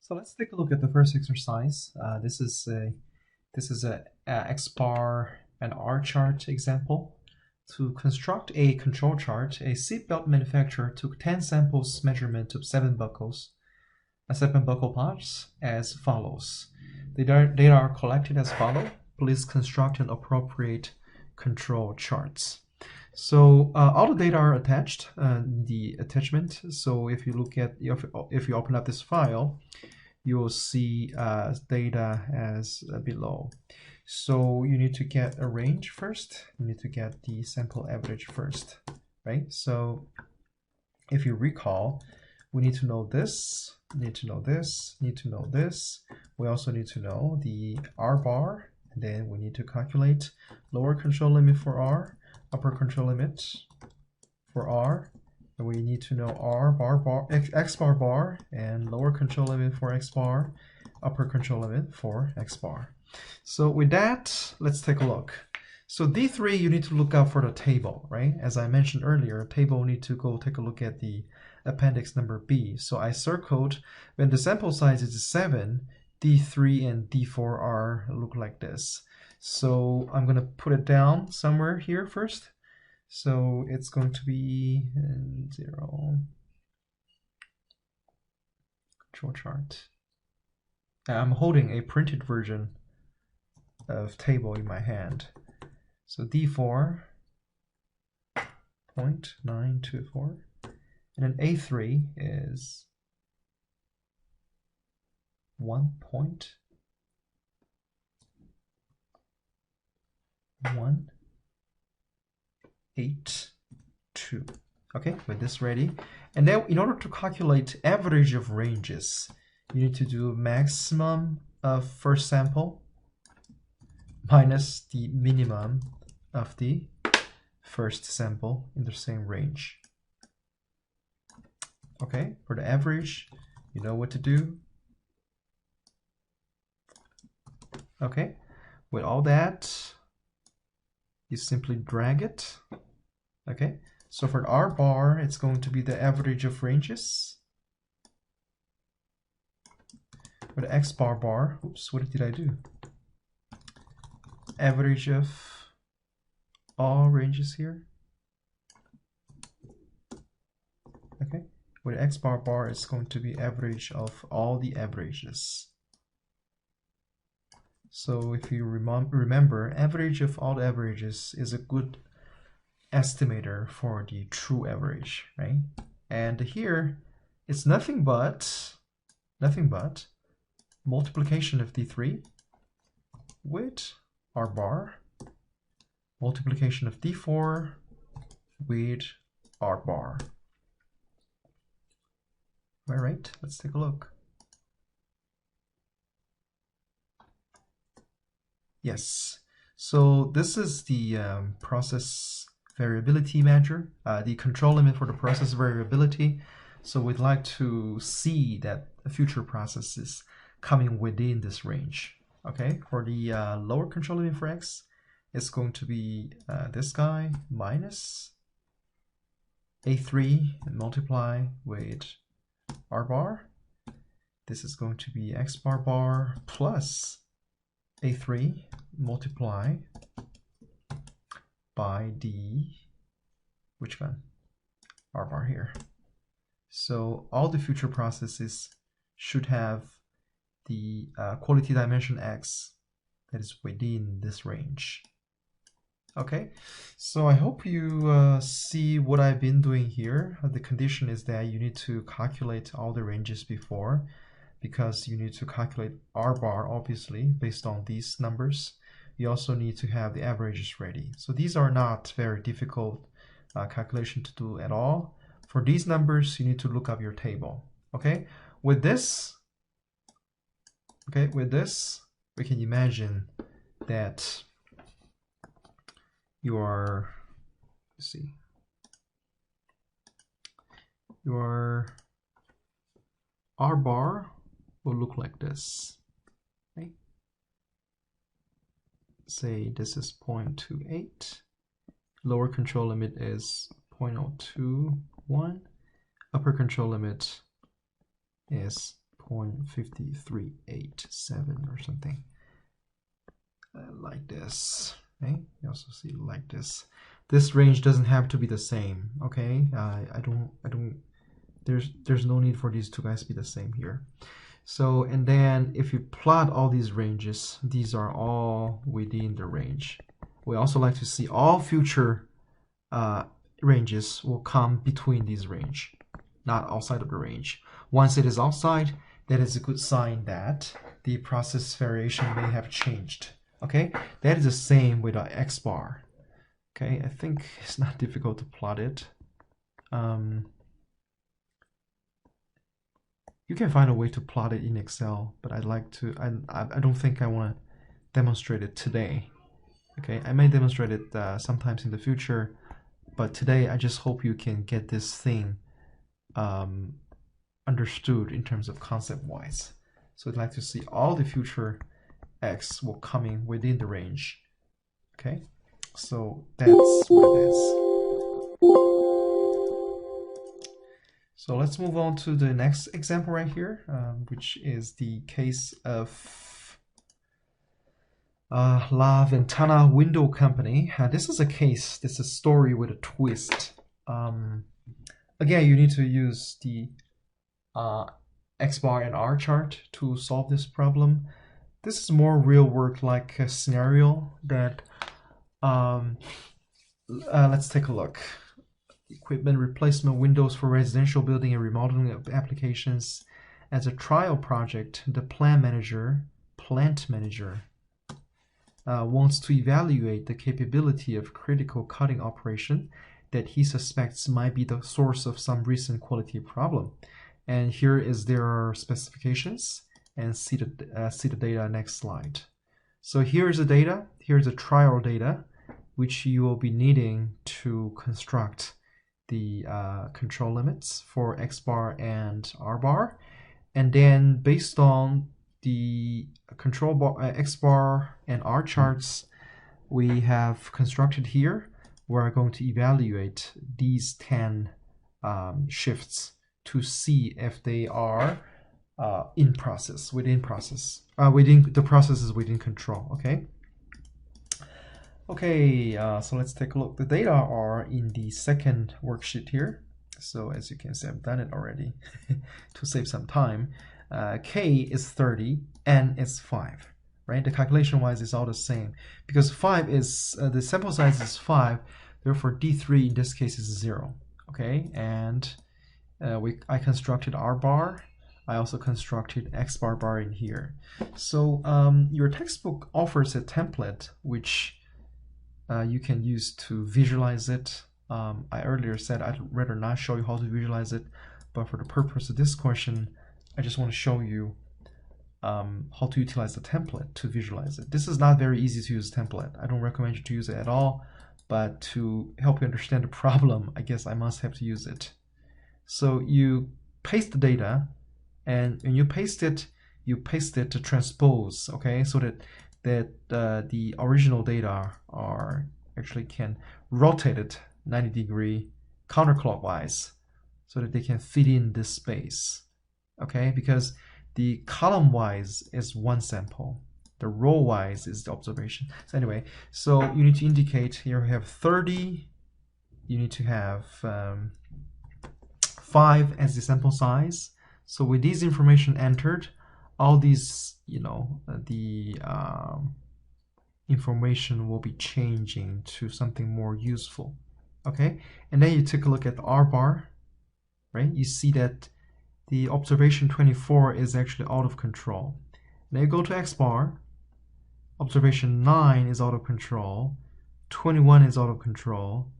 So let's take a look at the first exercise. This is a X bar and R chart example. To construct a control chart, a seatbelt manufacturer took 10 samples measurement of 7 buckles, 7 buckle parts as follows. The data are collected as follows. Please construct an appropriate control charts. So all the data are attached, the attachment. So if you look at, if you open up this file, you will see data as below. So you need to get a range first. You need to get the sample average first, right? So if you recall, we need to know this, need to know this, need to know this. We also need to know the R bar, and then we need to calculate lower control limit for R, upper control limit for R, and we need to know R bar X bar, and lower control limit for X bar, upper control limit for X bar. So with that, let's take a look. So D3, you need to look out for the table, right? As I mentioned earlier, table need to go take a look at the appendix number B. So I circled when the sample size is 7, D3 and D4 look like this. So I'm going to put it down somewhere here first. So it's going to be 0 control chart. I'm holding a printed version of table in my hand. So D4 0.924, and then A3 is 1.182. Okay, with this ready. And then in order to calculate average of ranges, you need to do maximum of first sample minus the minimum of the first sample in the same range. Okay, for the average, you know what to do. Okay, with all that, you simply drag it. Okay, so for the R bar, it's going to be the average of ranges. For the X bar, oops, what did I do? Average of all ranges here. Okay, with X bar, it's going to be average of all the averages. So if you remember, average of all the averages is a good estimator for the true average, right? And here, it's nothing but multiplication of D3 with R bar, multiplication of D4 with R bar. All right, let's take a look. Yes, so this is the process variability measure, the control limit for the process variability. So we'd like to see that future processes coming within this range. Okay, for the lower control limit for X, it's going to be this guy minus A3 and multiply with R bar. This is going to be X bar plus A3 multiply by the, which one? R bar here. So all the future processes should have the quality dimension X that is within this range. Okay, so I hope you see what I've been doing here. The condition is that you need to calculate all the ranges before, because you need to calculate R bar, obviously, based on these numbers. You also need to have the averages ready. So these are not very difficult calculation to do at all. For these numbers, you need to look up your table. Okay, with this, we can imagine that your R bar will look like this. Okay? Say this is 0.28. Lower control limit is 0.021. Upper control limit is 0.5387 or something like this. Okay, you also see like this. This range doesn't have to be the same. Okay, there's no need for these two guys to be the same here. So, and then if you plot all these ranges, these are all within the range. We also like to see all future ranges will come between these range, not outside of the range. Once it is outside, that is a good sign that the process variation may have changed. Okay, that is the same with our X bar. Okay, I think it's not difficult to plot it. You can find a way to plot it in Excel, but I'd like to. I don't think I want to demonstrate it today. Okay, I may demonstrate it sometimes in the future, but today I just hope you can get this thing understood in terms of concept-wise. So I'd like to see all the future x will come in within the range. Okay, so that's what it is. So let's move on to the next example right here, which is the case of La Ventana Window Company. This is a case, this is a story with a twist. Again, you need to use the X bar and R chart to solve this problem. This is more real work like a scenario that let's take a look. Equipment replacement windows for residential building and remodeling of applications. As a trial project, the plant manager wants to evaluate the capability of critical cutting operation that he suspects might be the source of some recent quality problem. And here is their specifications, and see the data next slide. So here is the data, here's the trial data, which you will be needing to construct the control limits for X bar and R bar. And then based on the control bar, X bar and R charts we have constructed here, we're going to evaluate these 10 shifts to see if they are within the processes within control. Okay. Okay, so let's take a look. The data are in the second worksheet here. So as you can see, I've done it already to save some time. K is 30, N is 5, right? The calculation-wise is all the same because 5 is, the sample size is 5, therefore D3 in this case is 0, okay? And I constructed R bar. I also constructed X bar in here. So your textbook offers a template which you can use to visualize it. I earlier said I'd rather not show you how to visualize it, but for the purpose of this question, I just want to show you how to utilize the template to visualize it. This is not very easy to use template. I don't recommend you to use it at all, but to help you understand the problem, I guess I must have to use it. So you paste the data, and when you paste it to transpose, okay, so that the original data are actually can rotate it 90-degree counterclockwise so that they can fit in this space, okay, because the column-wise is one sample, the row-wise is the observation. So anyway, so you need to indicate here we have 30, you need to have 5 as the sample size. So with these information entered, all these, the information will be changing to something more useful, okay? And then you take a look at the R bar, right? You see that the observation 24 is actually out of control. Now you go to X bar, observation 9 is out of control, 21 is out of control,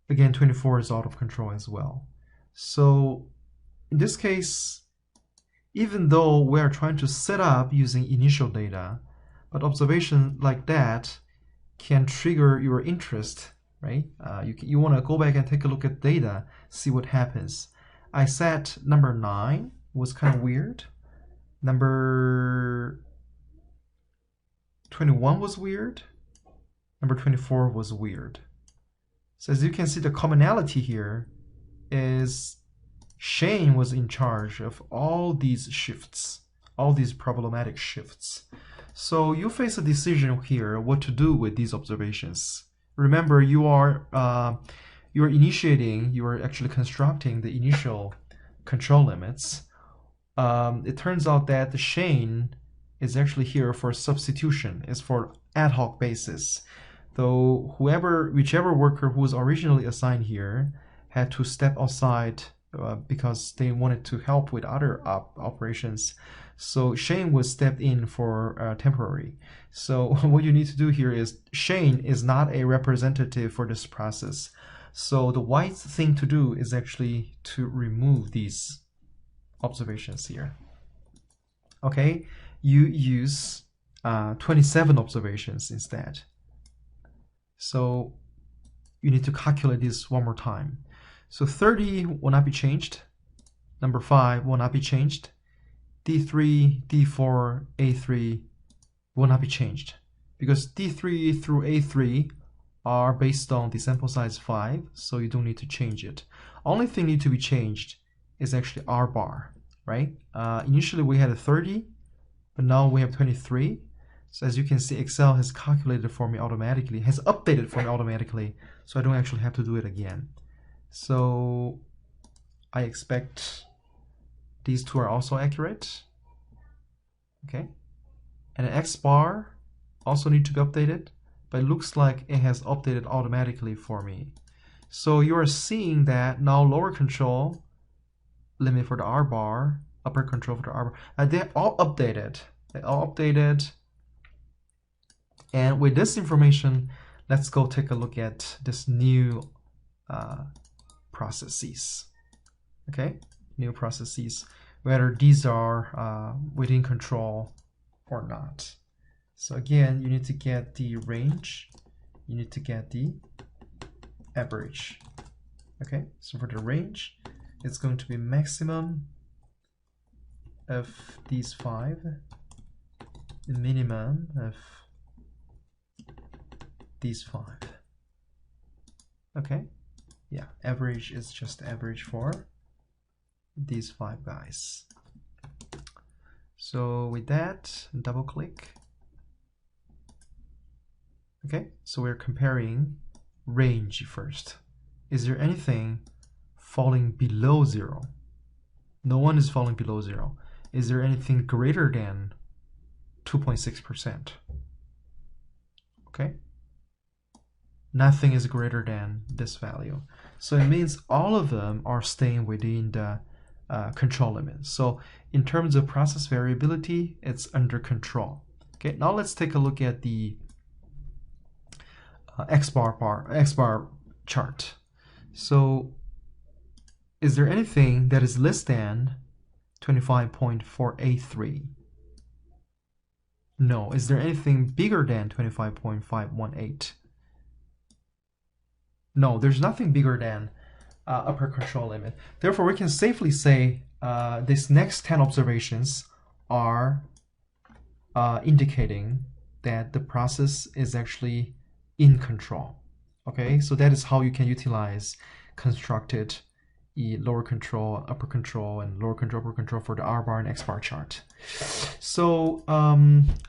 again 24 is out of control as well. So in this case, even though we are trying to set up using initial data, but observation like that can trigger your interest, right? You want to go back and take a look at data, see what happens. I said number 9 was kind of weird. Number 21 was weird. Number 24 was weird. So as you can see, the commonality here is Shane was in charge of all these shifts, all these problematic shifts. So you face a decision here what to do with these observations. Remember, you are actually constructing the initial control limits. It turns out that the Shane is actually here for substitution, is for ad hoc basis. Though whichever worker who was originally assigned here had to step outside because they wanted to help with other operations. So Shane was stepped in for temporary. So what you need to do here is Shane is not a representative for this process. So the wise thing to do is actually to remove these observations here. Okay, you use 27 observations instead. So you need to calculate this one more time. So 30 will not be changed. Number 5 will not be changed. D3, D4, A3 will not be changed because D3 through A3 are based on the sample size 5, so you don't need to change it. Only thing need to be changed is actually R bar, right? Initially we had a 30, but now we have 23. So as you can see, Excel has calculated for me automatically, has updated for me automatically, so I don't actually have to do it again. So I expect these two are also accurate. Okay, and an X bar also need to be updated, but it looks like it has updated automatically for me. So you are seeing that now lower control limit for the R bar, upper control for the R bar, they're all updated. They're all updated. And with this information, let's go take a look at this new processes. Okay, new processes, whether these are within control or not. So again, you need to get the range, you need to get the average. Okay, so for the range, it's going to be maximum of these 5, the minimum of these 5. Okay, yeah, average is just average for these 5 guys. So with that, double click. Okay, so we're comparing range first. Is there anything falling below 0? No one is falling below 0. Is there anything greater than 2.6%? Okay, nothing is greater than this value. So it means all of them are staying within the control limit. So in terms of process variability, it's under control. Okay, now let's take a look at the X bar chart. So is there anything that is less than 25.483? No. Is there anything bigger than 25.518? No, there's nothing bigger than upper control limit. Therefore, we can safely say these next 10 observations are indicating that the process is actually in control. Okay, so that is how you can utilize constructed lower control, upper control, and lower control, upper control for the R bar and X bar chart. So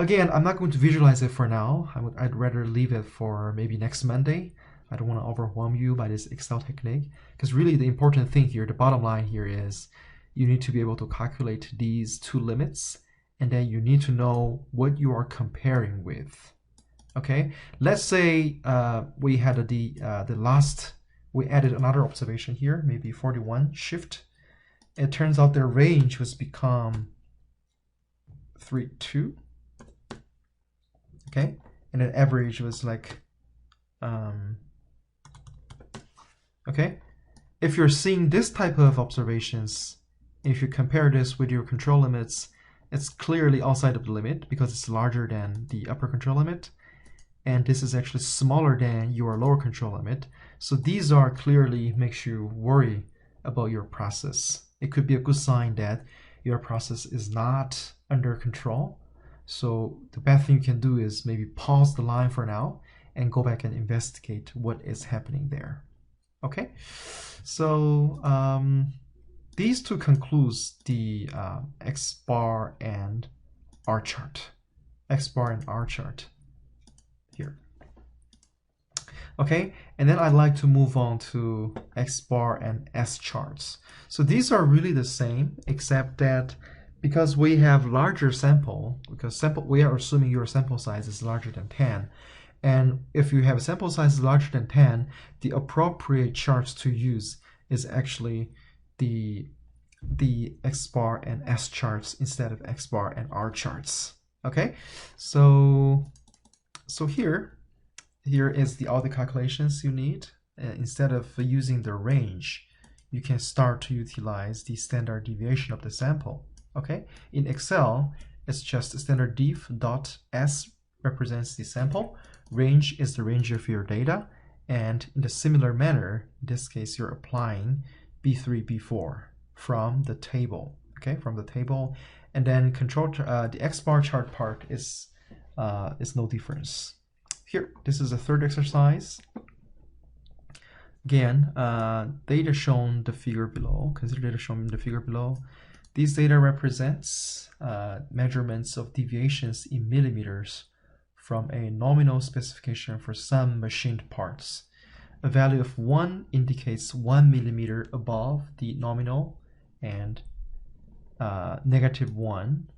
again, I'm not going to visualize it for now. I'd rather leave it for maybe next Monday. I don't want to overwhelm you by this Excel technique, because really the important thing here, the bottom line here is you need to be able to calculate these two limits, and then you need to know what you are comparing with. Okay, let's say we had we added another observation here, maybe 41 shift. It turns out their range was become 3.2. Okay, and then average was like okay, if you're seeing this type of observations, if you compare this with your control limits, it's clearly outside of the limit because it's larger than the upper control limit, and this is actually smaller than your lower control limit. So these are clearly makes you worry about your process. It could be a good sign that your process is not under control. So the best thing you can do is maybe pause the line for now and go back and investigate what is happening there. Okay, so these two concludes the X bar and R chart. X bar and R chart here. Okay, and then I'd like to move on to X bar and S charts. So these are really the same, except that because we have larger sample, we are assuming your sample size is larger than 10. And if you have a sample size larger than 10, the appropriate charts to use is actually the X bar and S charts instead of X bar and R charts. Okay, so here is all the calculations you need. Instead of using the range, you can start to utilize the standard deviation of the sample. Okay, in Excel, it's just standard dev dot S represents the sample, range is the range of your data, and in a similar manner, in this case, you're applying B3, B4 from the table. Okay, from the table, and then the X bar chart part is no difference. Here, this is the third exercise. Again, data shown the figure below. Consider data shown in the figure below. These data represents measurements of deviations in millimeters from a nominal specification for some machined parts. A value of 1 indicates 1 millimeter above the nominal, and -1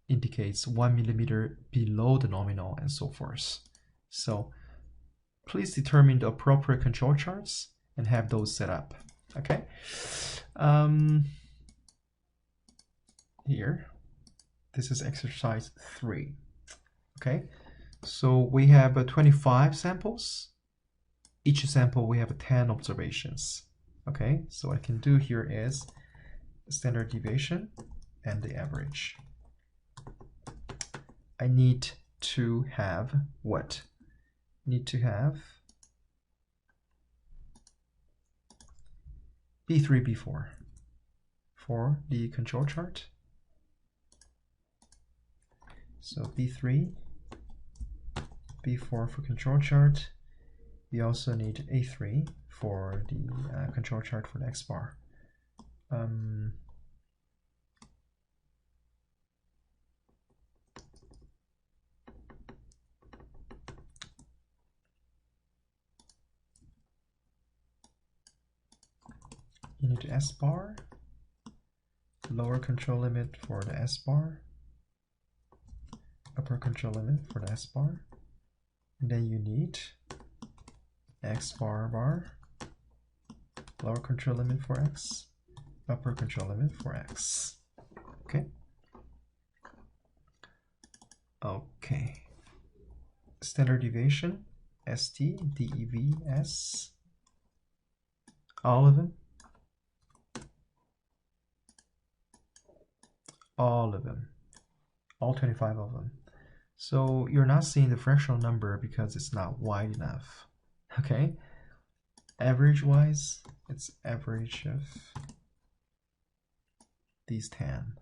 indicates 1 millimeter below the nominal, and so forth. So please determine the appropriate control charts and have those set up. Okay. Here, this is exercise 3. Okay, so we have 25 samples. Each sample we have 10 observations. Okay, so what I can do here is standard deviation and the average. I need to have what? Need to have B3, B4 for the control chart. So B3, B4 for control chart. We also need A3 for the control chart for the X bar. You need the S bar, lower control limit for the S bar, upper control limit for the S bar, and then you need X bar, lower control limit for X, upper control limit for X. Okay. Okay. Standard deviation, ST, DEV, S, all of them. All of them, all 25 of them. So you're not seeing the fractional number because it's not wide enough. Okay, average wise, it's average of these 10.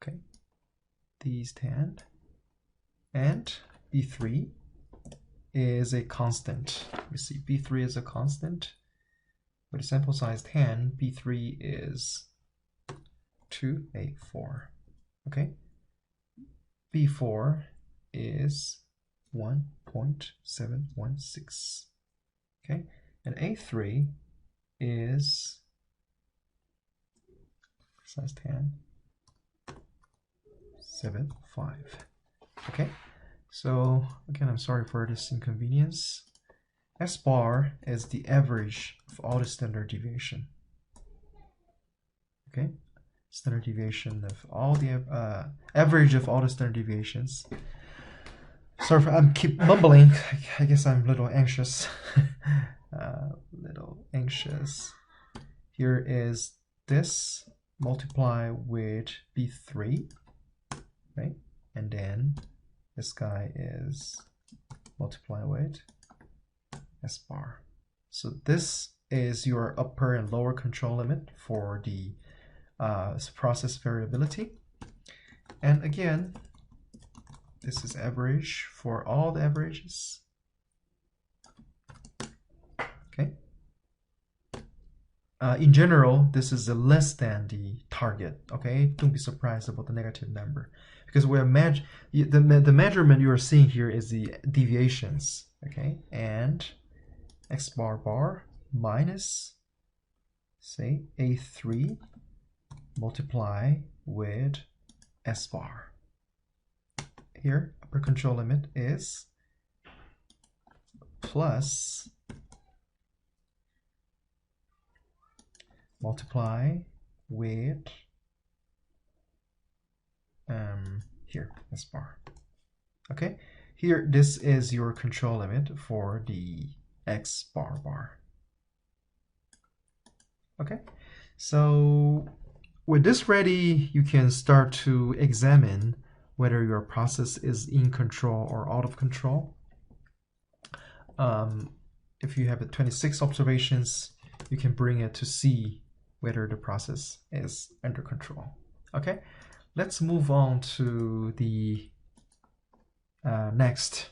Okay, these 10, and B3 is a constant. We see B3 is a constant. With a sample size 10, B3 is 284. Okay, B4 is 1.716. Okay, and A3 is size 10, 7.5. Okay, so again, I'm sorry for this inconvenience. S bar is the average of all the standard deviation. Okay, standard deviation of all the average of all the standard deviations. Sorry for I'm keep mumbling. I guess I'm a little anxious. Here is this multiply with B3, right? And then this guy is multiply with S bar. So this is your upper and lower control limit for the process variability. And again, this is average for all the averages. Okay. in general, this is less than the target. Okay, don't be surprised about the negative number, because we're the measurement you are seeing here is the deviations. Okay, and x bar minus, say, A3 multiply with S bar. Here, upper control limit is plus multiply with here S bar. Okay, here this is your control limit for the X bar. Okay, so with this ready, you can start to examine whether your process is in control or out of control. If you have 26 observations, you can bring it to see whether the process is under control. Okay, let's move on to the next